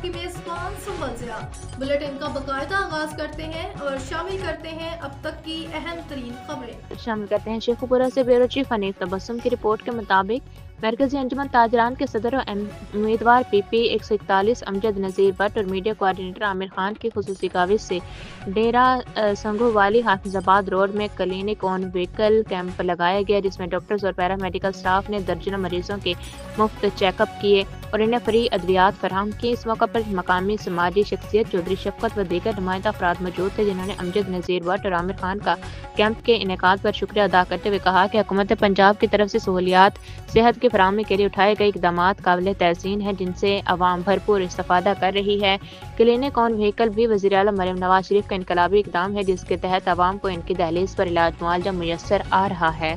کی میزبان سنبل ضیاء بلیٹن کا باقاعدہ آغاز کرتے ہیں اور شامل کرتے ہیں اب تک کی اہم ترین خبریں۔ شامل کرتے ہیں شیخو پورہ سے بیورو چیف حنیف تبسم کی رپورٹ کے مطابق مرکزی انجمن تاجران کے صدر و امیدوار پی پی 141 امجد نذیر بٹ اور میڈیا کوارڈینیٹر عامر خان کی خصوصی کاوش سے ڈیرہ سنگھو والی حافظ آباد روڈ میں کلینک آن وہیکل کیمپ لگایا گیا، جس میں ڈاکٹرز اور پیرا میڈیکل سٹاف نے درجنوں مریضوں کے مفت چیک اپ کیے اور انہیں فری ادویات فراہم کی۔ اس موقع پر مقامی سماجی شخصیت چودھری شفقت و دیگر نمائندہ افراد موجود تھے، جنہوں نے امجد نذیر بٹ اور عامر خان کا کیمپ کے انعقاد پر شکریہ ادا کرتے ہوئے کہا کہ حکومت پنجاب کی طرف سے سہولیات صحت کی فراہمی کے لیے اٹھائے گئے اقدامات قابل تحسین ہیں، جن سے عوام بھرپور استفادہ کر رہی ہے۔ کلینک آن وہیکل بھی وزیر اعلیٰ مریم نواز شریف کا انقلابی اقدام ہے، جس کے تحت عوام کو ان کی دہلیز پر علاج معالجہ میسر آ رہا ہے۔